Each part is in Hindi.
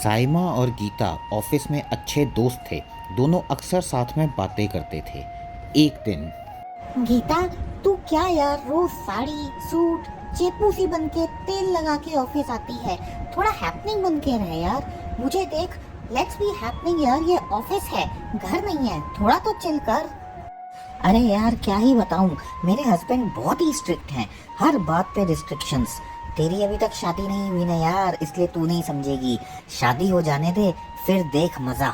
साइमा और गीता ऑफिस में अच्छे दोस्त थे। दोनों अक्सर साथ में बातें करते थे। एक दिन गीता, तू क्या यार रोज साड़ी सूट चेपू सी बन के तेल लगा के ऑफिस आती है। थोड़ा हैपनिंग बन के रहे यार। मुझे देख, लेट्स बी हैपनिंग यार। ये ऑफिस है, घर नहीं है। थोड़ा तो चिल कर। अरे यार क्या ही बताऊं, मेरे हस्बैंड बहुत ही स्ट्रिक्ट हैं। हर बात पे रिस्ट्रिक्शंस। तेरी अभी तक शादी नहीं हुई ना यार, इसलिए तू नहीं समझेगी। शादी हो जाने दे, फिर देख मजा।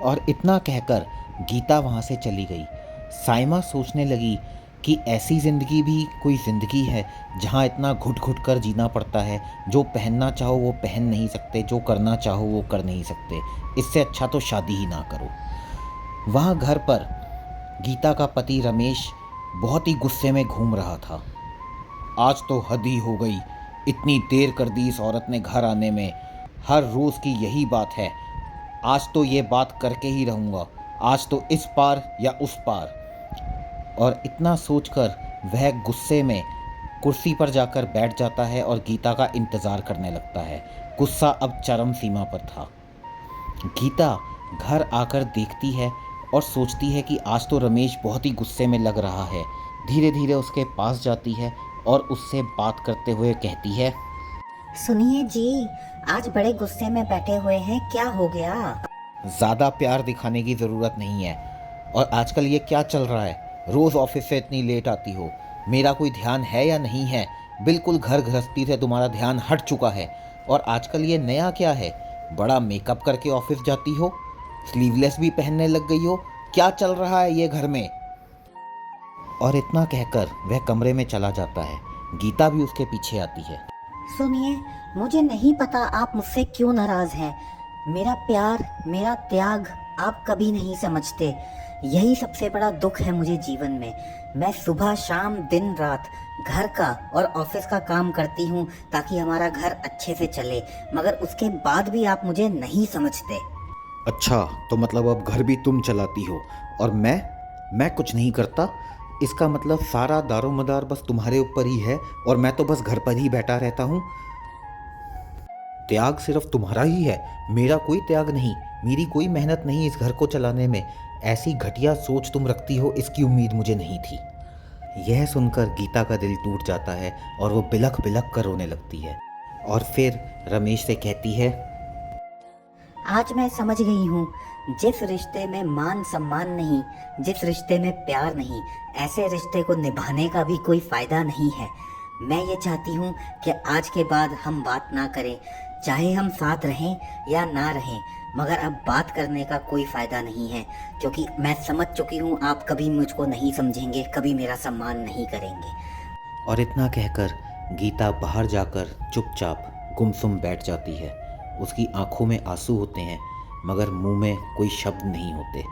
और इतना कहकर गीता वहाँ से चली गई। साइमा सोचने लगी कि ऐसी ज़िंदगी भी कोई ज़िंदगी है जहाँ इतना घुट घुट कर जीना पड़ता है। जो पहनना चाहो वो पहन नहीं सकते, जो करना चाहो वो कर नहीं सकते। इससे अच्छा तो शादी ही ना करो। वहाँ घर पर गीता का पति रमेश बहुत ही गुस्से में घूम रहा था। आज तो हद ही हो गई, इतनी देर कर दी इस औरत ने घर आने में। हर रोज़ की यही बात है। आज तो ये बात करके ही रहूँगा। आज तो इस पार या उस पार। और इतना सोचकर वह गुस्से में कुर्सी पर जाकर बैठ जाता है और गीता का इंतज़ार करने लगता है। गुस्सा अब चरम सीमा पर था। गीता घर आकर देखती है और सोचती है कि आज तो रमेश बहुत ही गुस्से में लग रहा है। धीरे धीरे उसके पास जाती है और उससे बात करते हुए कहती है, सुनिए जी, आज बड़े गुस्से में बैठे हुए हैं, क्या हो गया? ज़्यादा प्यार दिखाने की ज़रूरत नहीं है। और आजकल ये क्या चल रहा है? रोज़ ऑफिस से इतनी लेट आती हो। मेरा कोई ध्यान है या नहीं है? बिल्कुल घर गृहस्थी से तुम्हारा ध्यान हट चुका है। और आजकल ये नया क्या है? बड़ा मेकअप करके ऑफिस जाती हो, स्लीवलेस भी पहनने लग गई हो। क्या चल रहा है ये घर में? और इतना कहकर वह कमरे में चला जाता है। गीता भी उसके पीछे आती है। सुनिए, मुझे नहीं पता आप मुझसे क्यों नाराज हैं। मेरा प्यार, मेरा त्याग आप कभी नहीं समझते। यही सबसे बड़ा दुख है मुझे जीवन में। मैं सुबह शाम दिन रात घर का और ऑफिस का काम करती हूँ ताकि हमारा घर अच्छे से चले, मगर उसके बाद भी आप मुझे नहीं समझते। अच्छा, तो मतलब अब घर भी तुम चलाती हो और मैं कुछ नहीं करता? इसका मतलब सारा दारोमदार बस तुम्हारे ऊपर ही है और मैं तो बस घर पर ही बैठा रहता हूँ। त्याग सिर्फ तुम्हारा ही है, मेरा कोई त्याग नहीं। मेरी कोई मेहनत नहीं इस घर को चलाने में। ऐसी घटिया सोच तुम रखती हो, इसकी उम्मीद मुझे नहीं थी। यह सुनकर गीता का दिल टूट जाता है और वो बिलख बिलख कर रोने लगती है। और फिर रमेश से कहती है, आज मैं समझ गई हूँ, जिस रिश्ते में मान सम्मान नहीं, जिस रिश्ते में प्यार नहीं, ऐसे रिश्ते को निभाने का भी कोई फायदा नहीं है। मैं ये चाहती हूँ कि आज के बाद हम बात ना करें, चाहे हम साथ रहें या ना रहें, मगर अब बात करने का कोई फायदा नहीं है, क्योंकि मैं समझ चुकी हूँ आप कभी मुझको नहीं समझेंगे, कभी मेरा सम्मान नहीं करेंगे। और इतना कहकर गीता बाहर जाकर चुपचाप गुमसुम बैठ जाती है। उसकी आंखों में आंसू होते हैं मगर मुंह में कोई शब्द नहीं होते।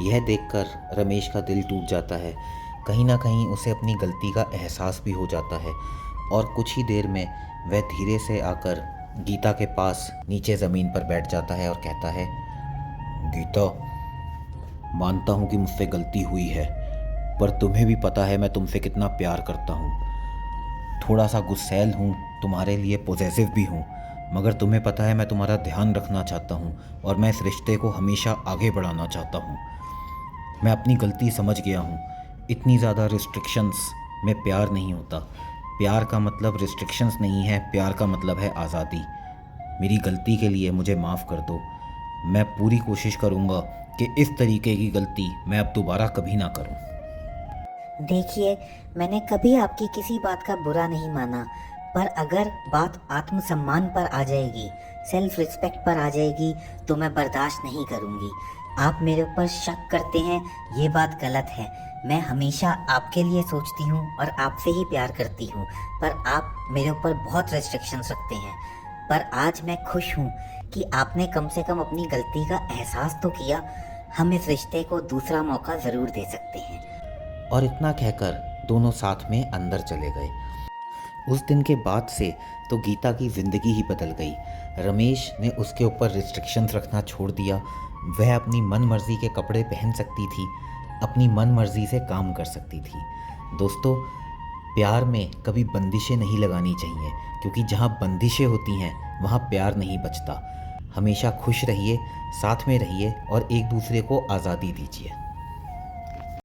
यह देखकर रमेश का दिल टूट जाता है। कहीं ना कहीं उसे अपनी गलती का एहसास भी हो जाता है। और कुछ ही देर में वह धीरे से आकर गीता के पास नीचे ज़मीन पर बैठ जाता है और कहता है, गीता, मानता हूँ कि मुझसे गलती हुई है, पर तुम्हें भी पता है मैं तुमसे कितना प्यार करता हूँ। थोड़ा सा गुस्सैल हूँ, तुम्हारे लिए पॉसेसिव भी हूँ, मगर तुम्हें पता है मैं तुम्हारा ध्यान रखना चाहता हूँ और मैं इस रिश्ते को हमेशा आगे बढ़ाना चाहता हूँ। मैं अपनी गलती समझ गया हूँ। इतनी ज़्यादा रिस्ट्रिक्शंस में प्यार नहीं होता। प्यार का मतलब रिस्ट्रिक्शंस नहीं है, प्यार का मतलब है आज़ादी। मेरी गलती के लिए मुझे माफ़ कर दो। मैं पूरी कोशिश करूँगा कि इस तरीके की गलती मैं अब दोबारा कभी ना करूँ। देखिए, मैंने कभी आपकी किसी बात का बुरा नहीं माना, पर अगर बात आत्मसम्मान पर आ जाएगी, सेल्फ रिस्पेक्ट पर आ जाएगी, तो मैं बर्दाश्त नहीं करूंगी। आप मेरे ऊपर शक करते हैं, ये बात गलत है। मैं हमेशा आपके लिए सोचती हूँ और आपसे ही प्यार करती हूँ, पर आप मेरे ऊपर बहुत रेस्ट्रिक्शंस रखते हैं। पर आज मैं खुश हूँ कि आपने कम से कम अपनी गलती का एहसास तो किया। हम इस रिश्ते को दूसरा मौका ज़रूर दे सकते हैं। और इतना कहकर दोनों साथ में अंदर चले गए। उस दिन के बाद से तो गीता की ज़िंदगी ही बदल गई। रमेश ने उसके ऊपर रिस्ट्रिक्शंस रखना छोड़ दिया। वह अपनी मन मर्जी के कपड़े पहन सकती थी, अपनी मन मर्जी से काम कर सकती थी। दोस्तों, प्यार में कभी बंदिशें नहीं लगानी चाहिए, क्योंकि जहाँ बंदिशें होती हैं वहाँ प्यार नहीं बचता। हमेशा खुश रहिए, साथ में रहिए और एक दूसरे को आज़ादी दीजिए।